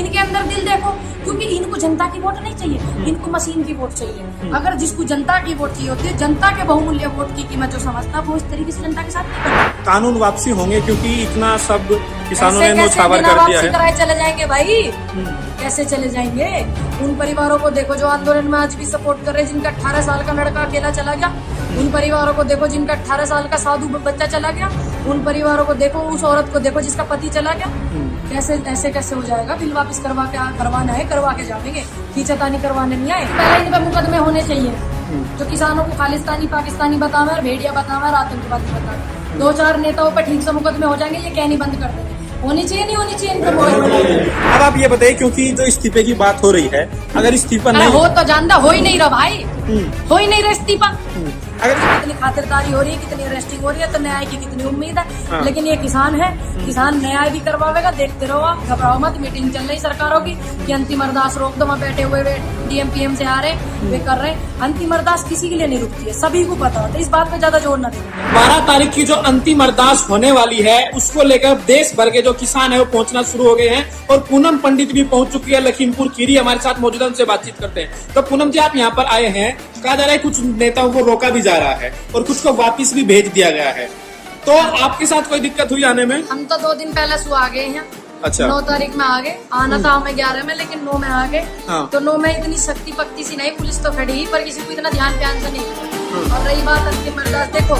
इनके अंदर दिल देखो, क्योंकि इनको जनता की वोट नहीं चाहिए, इनको मशीन की वोट चाहिए। अगर जिसको जनता की वोट चाहिए होती है, जनता के बहुमूल्य वोट की कीमत जो समझता है वो इस तरीके से जनता के साथ नहीं करता। कानून वापसी होंगे क्योंकि इतना सब किसानों ने न्यौछावर कर दिया है। कराए चले जाएंगे भाई, कैसे चले जाएंगे? उन परिवारों को देखो जो आंदोलन में आज भी सपोर्ट कर रहे हैं, जिनका 18 साल का लड़का अकेला चला गया। उन परिवारों को देखो जिनका 18 साल का साधु बच्चा चला गया। उन परिवारों को देखो, उस औरत को देखो जिसका पति चला गया। कैसे ऐसे कैसे हो जाएगा? बिल वापस करवाना है, करवा के जाएंगे, खींचतानी करवाने नहीं आए। पहले इन पे मुकदमे होने चाहिए जो किसानों को खालिस्तानी पाकिस्तानी बतावे, भेड़िया बतावे, आतंकवादी बतावे। 2-4 नेताओं पर ठीक से मुकदमे हो जाएंगे, ये कहनी बंद कर देंगे। होनी चाहिए नहीं होनी चाहिए इनको। अब आप ये बताइए, क्योंकि जो इस्तीफे की बात हो रही है, अगर इस्तीफा नहीं हो तो जानता हो ही नहीं रहा भाई, हो ही नहीं रहा इस्तीफा। अगर कितनी खातिरदारी हो रही है, कितनी अरेस्टिंग हो रही है, तो न्याय की कितनी उम्मीद है। लेकिन ये किसान है, किसान न्याय भी करवाएगा। देखते रहो आप, घबराओ मत। मीटिंग चल रही सरकारों की कि अंतिम अरदास रोक दो। वहाँ बैठे हुए डीएम पीएम से आ रहे, वे कर रहे हैं। अंतिम अरदास किसी के लिए नहीं रुकती है, सभी को पता होता है। इस बात पे ज्यादा जोर न दें। 12 तारीख की जो अंतिम अरदास होने वाली है, उसको लेकर देश भर के जो किसान है वो पहुंचना शुरू हो गए हैं। और पूनम पंडित भी पहुंच चुकी है लखीमपुर खीरी, हमारे साथ मौजूद है, उनसे बातचीत करते हैं। तो पूनम जी, आप यहाँ पर आए हैं, कहा जा रहा है कुछ नेताओं को रोका भी जा रहा है और कुछ को वापस भी भेज दिया गया है, तो आपके साथ कोई दिक्कत हुई आने में? हम तो 2 दिन पहले सु आ गए हैं। अच्छा। 9 तारीख में आ गए, आना था हमें 11 में, लेकिन 9 में आ गए। हाँ। तो 9 में इतनी शक्ति पक्ति सी नहीं, पुलिस तो खड़ी ही, पर किसी को इतना ध्यान से नहीं। और रही बात अंतिम अरदास, देखो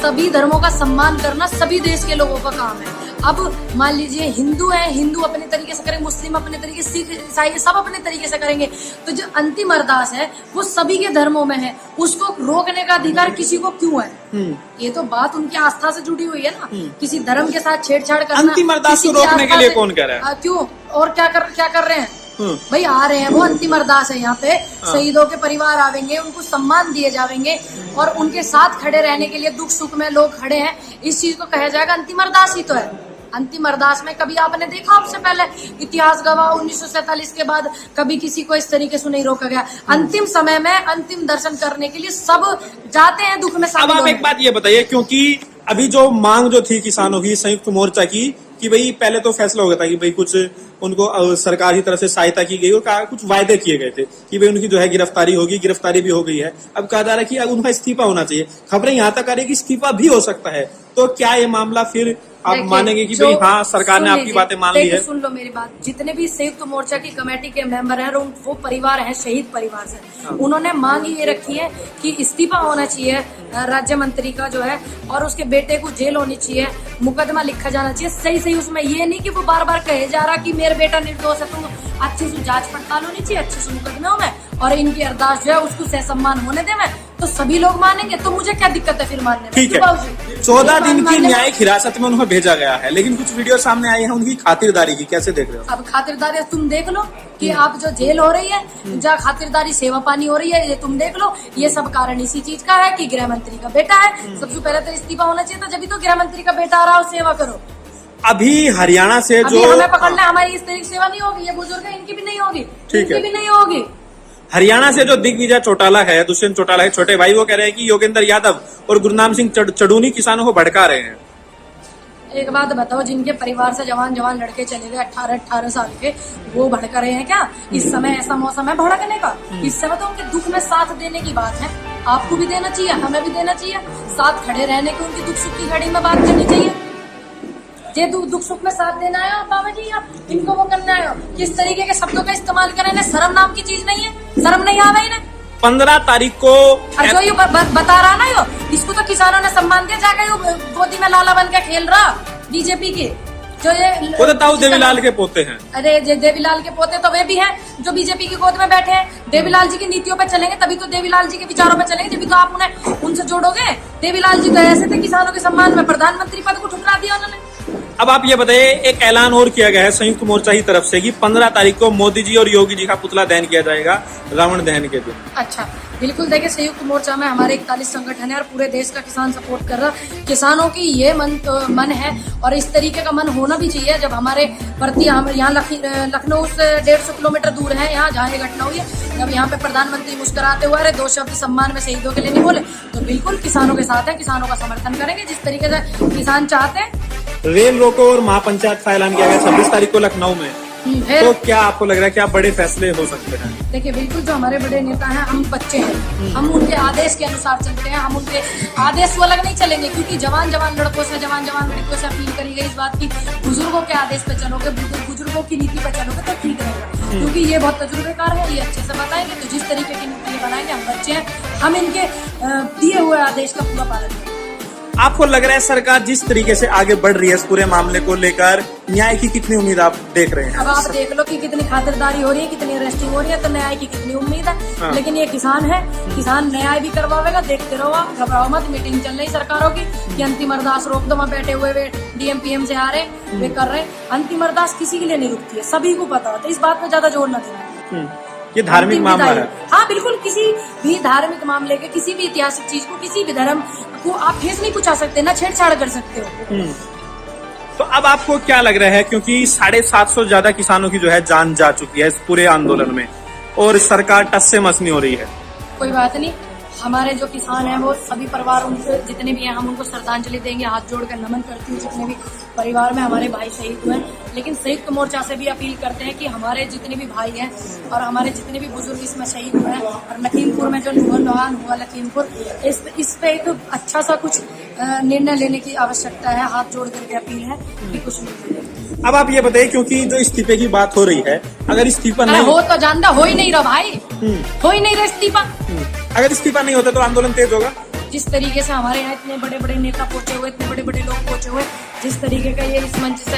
सभी धर्मों का सम्मान करना सभी देश के लोगों का काम है। अब मान लीजिए हिंदू है, हिंदू अपने तरीके से करेंगे, मुस्लिम अपने तरीके से, सिख ईसाई सब अपने तरीके से करेंगे। तो जो अंतिम अरदास है वो सभी के धर्मों में है, उसको रोकने का अधिकार किसी को क्यों है? ये तो बात उनकी आस्था से जुड़ी हुई है ना। किसी धर्म के साथ छेड़छाड़ करना, अंतिम अरदास को रोकने के लिए कौन कह रहा है? क्यों और क्या कर रहे हैं भाई? आ रहे हैं, वो अंतिम अरदास है। यहाँ पे शहीदों के परिवार आवेंगे, उनको सम्मान दिए जाएंगे और उनके साथ खड़े रहने के लिए दुख सुख में लोग खड़े हैं। इस चीज को कहा जाएगा अंतिम अरदास ही तो है। अंतिम अरदास में कभी आपने देखा आपसे पहले इतिहास गवाह 1947 के बाद कभी किसी को इस तरीके से नहीं रोका गया। अंतिम समय में अंतिम दर्शन करने के लिए सब जाते हैं दुख में। अब आप एक बात ये बताइए, क्योंकि अभी जो मांग जो थी किसानों की संयुक्त मोर्चा की, कि भाई पहले तो फैसला हो गया था कि भाई कुछ उनको सरकार की तरफ से सहायता की गई और कुछ वायदे किए गए थे कि भाई उनकी जो है गिरफ्तारी होगी, गिरफ्तारी भी हो गई है। अब कहा जा रहा है कि अब उनका इस्तीफा होना चाहिए। खबरें यहाँ तक आ रही है कि इस्तीफा भी हो सकता है। तो क्या ये मामला फिर आप मानेंगे कि भाई हाँ सरकार ने आपकी बातें मान ली है? सुन लो मेरी बात, जितने भी संयुक्त मोर्चा की कमेटी के मेंबर हैं, वो परिवार हैं शहीद परिवार से, उन्होंने मांग ये रखी है कि इस्तीफा होना चाहिए राज्य मंत्री का जो है, और उसके बेटे को जेल होनी चाहिए, मुकदमा लिखा जाना चाहिए सही सही उसमें। ये नहीं कि वो बार बार कहे जा रहा कि मेरा बेटा निर्दोष है, तुम अच्छे से जांच पड़ताल होनी चाहिए, अच्छे से मुकदमे में, और इनकी अरदास जो है उसको सह सम्मान होने दे। मैं तो सभी लोग मानेंगे, तो मुझे क्या दिक्कत है फिर मानने में? ठीक है, 14 दिन की न्यायिक हिरासत में उन्हें भेजा गया है, लेकिन कुछ वीडियो सामने आई है उनकी खातिरदारी की, कैसे देख रहे हो? अब खातिरदारी तुम देख लो कि आप जो जेल हो रही है, जहाँ खातिरदारी सेवा पानी हो रही है, ये तुम देख लो। ये सब कारण इसी चीज का है कि गृह मंत्री का बेटा है। सबसे पहले तो इस्तीफा होना चाहिए था, जब भी तो गृह मंत्री का बेटा आ रहा हो, सेवा करो। अभी हरियाणा से अभी जो हमें पकड़ना, हमारी इस तरीके सेवा नहीं होगी। ये बुजुर्ग है, इनकी भी नहीं होगी, इनकी भी नहीं होगी। हरियाणा से जो दिग्विजय चौटाला है, दुष्यंत चौटाला है छोटे भाई, वो कह रहे हैं कि योगेंद्र यादव और गुरनाम सिंह चढ़ूनी किसानों को भड़का रहे हैं। एक बात बताओ, जिनके परिवार से जवान लड़के चले गए 18 साल के, वो भड़क रहे हैं क्या? इस समय ऐसा मौसम है भड़कने का? इस समय तो उनके दुख में साथ देने की बात है। आपको भी देना चाहिए, हमें भी देना चाहिए, साथ खड़े रहने की, उनकी दुख सुख की घड़ी में बात करनी चाहिए। जे दुख सुख में साथ देना है बाबा जी, आप इनको वो करना है, किस तरीके के शब्दों का इस्तेमाल करें? इन्हें शर्म नाम की चीज नहीं है, शर्म नहीं आ रही इन्हें। 15 तारीख को जो ये बता रहा ना, यो इसको तो किसानों ने सम्मान दिया, जाकर यो गोदी में लाला बन के खेल रहा बीजेपी के, जो ये वो तो ताऊ देवीलाल के पोते हैं। अरे देवीलाल के पोते तो वे भी हैं जो बीजेपी की गोद में बैठे हैं। देवीलाल जी की नीतियों पे चलेंगे तभी तो, देवीलाल जी के विचारों पे चलेंगे तभी तो आप उन्हें उनसे जोड़ोगे। देवीलाल जी तो ऐसे थे, किसानों के सम्मान में प्रधानमंत्री पद को ठुकरा दिया उन्होंने। अब आप ये बताइए, एक ऐलान और किया गया है संयुक्त मोर्चा की तरफ से कि 15 तारीख को मोदी जी और योगी जी का पुतला दहन किया जाएगा रावण दहन के दिन। अच्छा, बिल्कुल। देखिए, संयुक्त मोर्चा में हमारे 41 संगठन है और पूरे देश का किसान सपोर्ट कर रहा। किसानों की ये मन है और इस तरीके का मन होना भी चाहिए। जब हमारे प्रति, हम यहाँ लखनऊ से 150 किलोमीटर दूर है, यहाँ जहाँ ये घटना हुई है, जब यहाँ पे प्रधानमंत्री मुस्कुराते हुए अरे 2 शब्द सम्मान में शहीदों के लिए नहीं बोले, तो बिल्कुल किसानों के साथ है, किसानों का समर्थन करेंगे जिस तरीके से किसान चाहते हैं। रेल रोको और महापंचायत का ऐलान किया गया 26 तारीख को लखनऊ में। फिर तो क्या आपको लग रहा है क्या बड़े फैसले हो सकते हैं? देखिए, बिल्कुल जो हमारे बड़े नेता हैं, हम बच्चे हैं, हम उनके आदेश के अनुसार चलते हैं। हम उनके आदेश वो अलग नहीं चलेंगे, क्योंकि जवान जवान लड़कों से, जवान जवान लड़कियों से अपील करी गई इस बात की, बुजुर्गों के आदेश पे चलोगे, बुजुर्गों की नीति पे चलोगे तो ठीक रहेगा, क्योंकि ये बहुत तजुर्बेकार है, ये अच्छे से बताएंगे। तो जिस तरीके की नीति ये बनाएंगे, हम बच्चे हैं, हम इनके दिए हुए आदेश का पूरा पालन करेंगे। आपको लग रहा है सरकार जिस तरीके से आगे बढ़ रही है इस पूरे मामले को लेकर, न्याय की कितनी उम्मीद आप देख रहे हैं? अब आप देख लो कि कितनी खातिरदारी हो रही है, कितनी अरेस्टिंग हो रही है, तो न्याय की कितनी उम्मीद है। हाँ। लेकिन ये किसान है, किसान न्याय भी करवाएगा। देखते रहो आप, घबराओ मत। मीटिंग चल रही सरकारों की कि अंतिम अरदास रोक दो। वहाँ बैठे हुए वे डीएम पीएम से आ रहे, वे कर रहे। अंतिम अरदास किसी के लिए नहीं रुकती है, सभी को पता होता है। इस बात पे ज्यादा जोर न देना। ये धार्मिक अंतिम मामला विदाई। है। हाँ बिल्कुल, किसी भी धार्मिक मामले के, किसी भी ऐतिहासिक चीज को, किसी भी धर्म को आप ठेस नहीं पहुंचा सकते, ना छेड़छाड़ कर सकते हो। तो अब आपको क्या लग रहा है, क्योंकि 750 ज्यादा किसानों की जो है जान जा चुकी है इस पूरे आंदोलन में और सरकार टस से मस नहीं हो रही है? कोई बात नहीं, हमारे जो किसान हैं वो सभी परिवार, उनसे जितने भी हैं, हम उनको श्रद्धांजलि देंगे। हाथ जोड़कर नमन करती हूँ जितने भी परिवार में हमारे भाई शहीद हुए हैं। लेकिन संयुक्त मोर्चा से भी अपील करते हैं कि हमारे जितने भी भाई हैं और हमारे जितने भी बुजुर्ग इसमें शहीद हुए हैं, और लखीमपुर में जो नुहान हुआ लखीमपुर, इस पे एक अच्छा सा कुछ निर्णय लेने की आवश्यकता है। हाथ जोड़ करके अपील है कि कुछ नहीं। अब आप ये बताइए, क्योंकि जो इस्तीफे की बात हो रही है, अगर इस्तीफा अरे नहीं हो तो जानता, हो ही नहीं रहा भाई, हो ही नहीं रहा इस्तीफा। अगर इस्तीफा नहीं होता तो आंदोलन तेज होगा। जिस तरीके से हमारे यहाँ इतने बड़े बड़े नेता पहुंचे हुए, इतने बड़े बड़े लोग पहुंचे हुए, जिस तरीके का ये इस मंच से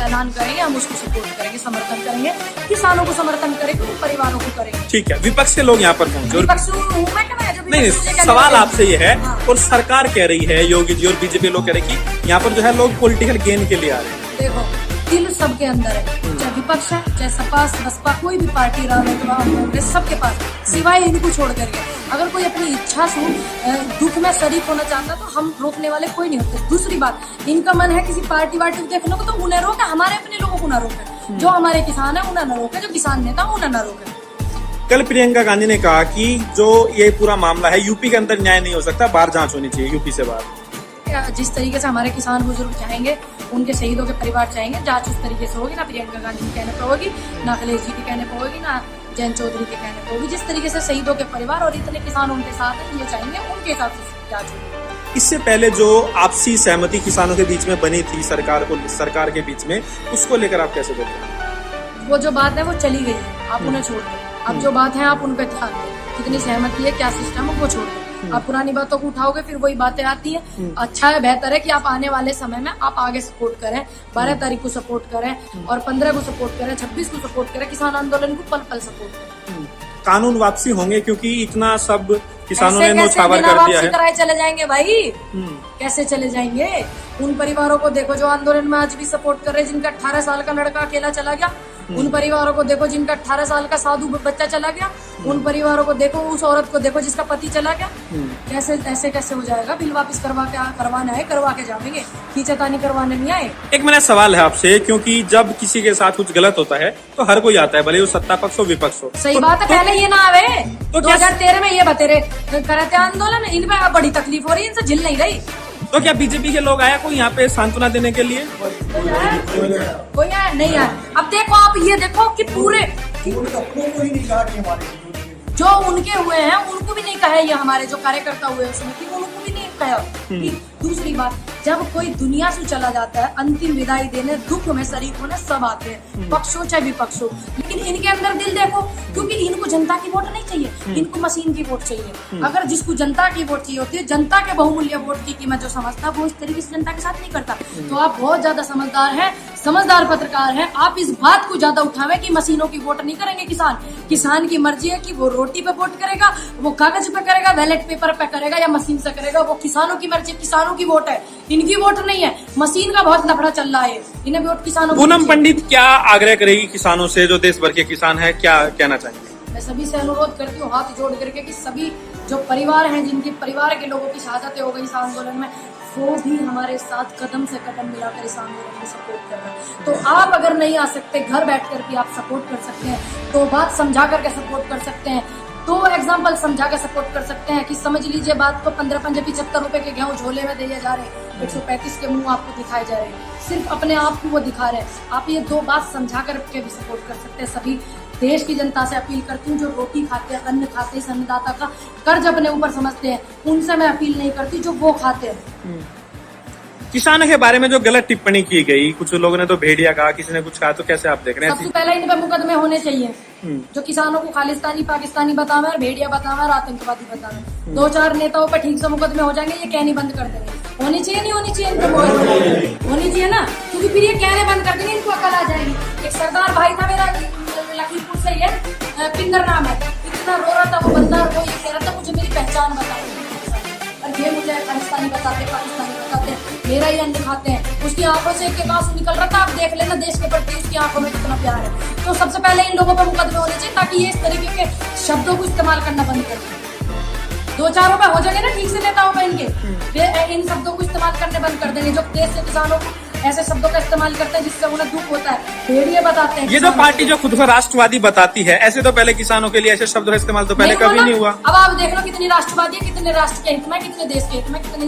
ऐलान करेंगे, हम उसको सपोर्ट करेंगे, समर्थन करेंगे, किसानों को समर्थन करेंगे, उन परिवारों को करेंगे। ठीक है, विपक्ष के लोग यहाँ पर पहुंचे। विपक्ष हूँ मैं क्या, जो नहीं, विपक्ष मुझे क्या सवाल कहते हैं? आपसे ये है, हाँ। और सरकार कह रही है, योगी जी और बीजेपी लोग कह रहे हैं कि यहाँ पर जो है लोग पॉलिटिकल गेन के लिए आ रहे हैं। देखो, दिल सबके अंदर है, चाहे विपक्ष है, चाहे सपा बसपा, कोई भी पार्टी, राजनीतिक कांग्रेस, सबके पास, सिवाय इनको छोड़ करके। अगर कोई अपनी इच्छा से दुख में शरीक होना चाहता है तो हम रोकने वाले कोई नहीं होते। दूसरी बात, इनका मन है किसी पार्टी वार्टी को देखने को, तो उन्हें रोके, हमारे अपने लोगों को ना रोके। जो हमारे किसान है उन्हें न रोके, जो किसान नेता उन्हें न रोके। कल प्रियंका गांधी ने कहा कि जो ये पूरा मामला है, यूपी के अंदर न्याय नहीं हो सकता, बाहर जांच होनी चाहिए, यूपी से बाहर। जिस तरीके से हमारे किसान बुजुर्ग चाहेंगे, उनके शहीदों के परिवार चाहेंगे, जांच उस तरीके से होगी। ना प्रियंका गांधी के कहने पर होगी, ना अखिलेश जी के कहने पर होगी, ना जयंत चौधरी के कहने पर होगी। जिस तरीके से शहीदों के परिवार और इतने किसान उनके साथ हैं, ये चाहेंगे, उनके हिसाब से जांच होगी। इससे पहले जो आपसी सहमति किसानों के बीच में बनी थी सरकार के बीच में, उसको लेकर आप कैसे बोलते हैं? वो जो बात है वो चली गई है, आप उन्हें छोड़ दो। अब जो बात है आप उन पे ध्यान दो, कितनी सहमति है, क्या सिस्टम है, वो छोड़ दो। आप पुरानी बातों को उठाओगे, फिर वही बातें आती हैं। अच्छा है, बेहतर है कि आप आने वाले समय में आप आगे सपोर्ट करें, 12 तारीख को सपोर्ट करें और 15 को सपोर्ट करें, 26 को सपोर्ट करें, किसान आंदोलन को पल पल सपोर्ट करें। कानून वापसी होंगे, क्योंकि इतना सब किसानों ऐसे ने कैसे न्यौछावर बिना कर दिया वापसी है। कराए चले जाएंगे भाई? कैसे चले जाएंगे? उन परिवारों को देखो जो आंदोलन में आज भी सपोर्ट कर रहे हैं, जिनका 18 साल का लड़का अकेला चला गया। उन परिवारों को देखो जिनका 18 साल का साधु बच्चा चला गया। उन परिवारों को देखो, उस औरत को देखो जिसका पति चला गया। कैसे कैसे हो जाएगा? बिल वापस करवाना है, करवा के जाएंगे, खींचातानी करवाने नहीं आए। एक मेरा सवाल है आपसे, क्योंकि जब किसी के साथ कुछ गलत होता है तो हर कोई आता है, भले वो सत्ता पक्ष हो विपक्ष हो। सही बात है, पहले ये ना आवे। तो क्या 2013 में ये बतेरे करते आंदोलन, इनमें बड़ी तकलीफ हो रही है, इनसे झिल नहीं रही। तो क्या बीजेपी के लोग आया कोई यहाँ पे सांत्वना देने के लिए? कोई आया नहीं आया। अब देखो, आप ये देखो कि पूरे जो उनके हुए हैं उनको भी नहीं कहा, ये हमारे जो कार्यकर्ता हुए उसमें कि उनको भी नहीं कहा कि दूसरी बात, जब कोई दुनिया से चला जाता है, अंतिम विदाई देने, दुख में शरीक होने सब आते हैं, पक्ष हो चाहे विपक्ष हो। लेकिन इनके अंदर दिल देखो, क्योंकि इनको जनता की वोट नहीं चाहिए, इनको मशीन की वोट चाहिए। अगर जिसको जनता की वोट चाहिए होती है, जनता के बहुमूल्य वोट की कीमत जो समझता है, वो इस तरीके से जनता के साथ नहीं करता। तो आप बहुत ज्यादा समझदार हैं, समझदार पत्रकार हैं, आप इस बात को ज्यादा उठावे कि मशीनों की वोट नहीं करेंगे किसान। किसान की मर्जी है कि वो रोटी पे वोट करेगा, वो कागज पे करेगा, बैलेट पेपर पे करेगा या मशीन से करेगा, वो किसानों की मर्जी, किसानों की वोट है, इनकी वोट नहीं है। मशीन का बहुत लफड़ा चल रहा है, इन्हें वोट किसानों। पूनम पंडित क्या आग्रह करेगी किसानों से, जो देश भर के किसान है, क्या कहना चाहेंगे? मैं सभी से अनुरोध करती हूँ हाथ जोड़ करके कि सभी जो परिवार हैं, जिनके परिवार के लोगों की शहादतें हो गई इस आंदोलन में, वो भी हमारे साथ कदम से कदम मिलाकर इस आंदोलन में सपोर्ट कर रहे हैं। तो आप अगर नहीं आ सकते, घर बैठ कर भी आप सपोर्ट कर सकते हैं, तो बात समझा करके सपोर्ट कर सकते हैं। दो एग्जाम्पल समझा के सपोर्ट कर सकते हैं कि समझ लीजिए बात को 15-75 रुपए के गेहूं झोले में दिए जा रहे हैं, 135 के मुंह आपको दिखाए जा रहे हैं, सिर्फ अपने आप को वो दिखा रहे हैं। आप ये दो बात समझा करके भी सपोर्ट कर सकते हैं। सभी देश की जनता से अपील करती हूँ, जो रोटी खाते हैं, अन्न खाते हैं, इस अन्नदाता का कर्ज अपने ऊपर समझते हैं, उनसे मैं अपील नहीं करती जो वो खाते हैं। किसानों के बारे में जो गलत टिप्पणी की गई, कुछ लोगों ने तो भेड़िया कहा, किसी ने कुछ कहा, तो कैसे आप देख रहे सबसे हैं? पहले इन पे मुकदमे होने चाहिए, जो किसानों को खालिस्तानी पाकिस्तानी बतावे और भेड़िया बतावे और आतंकवादी बतावे। 2-4 नेताओं पे ठीक से मुकदमे हो जाएंगे, ये कहनी बंद कर देंगे। होनी चाहिए नहीं होनी चाहिए इनको, होनी चाहिए ना, क्योंकि फिर ये कहने बंद कर देंगे, इनको अकल आ जाएगी। एक सरदार भाई था मेरा लखीमपुर से, ये पिंगर नाम है, इतना रो रहा था वो बंदा, वो ये कह रहा था मुझे मेरी पहचान बताओ, और ये मुझे खालिस्तानी बताते, पाकिस्तानी बताते, मेरा ही अन्न खाते हैं। उसकी आंखों से एक आंसू निकल रहा था, आप देख लेना देश के प्रति उसकी आंखों में कितना प्यार है। तो सबसे पहले इन लोगों पर मुकदमे होने चाहिए, ताकि ये इस तरीके के शब्दों को इस्तेमाल करना बंद कर दें। 2-4 रुपए हो जाएंगे ना ठीक से नेताओं पे इनके, फिर इन शब्दों को इस्तेमाल करने बंद कर देंगे, जो देश के किसानों को ऐसे शब्दों का इस्तेमाल करते हैं जिससे उन्हें दुख होता है। भेड़िए बताते हैं ये जो पार्टी जो खुद को राष्ट्रवादी बताती है, ऐसे तो पहले किसानों के लिए ऐसे शब्दों का इस्तेमाल तो पहले कभी नहीं हुआ। अब आप देख लो कितनी राष्ट्रवादी है, कितने राष्ट्र के हित में, कितने देश के हित में, कितने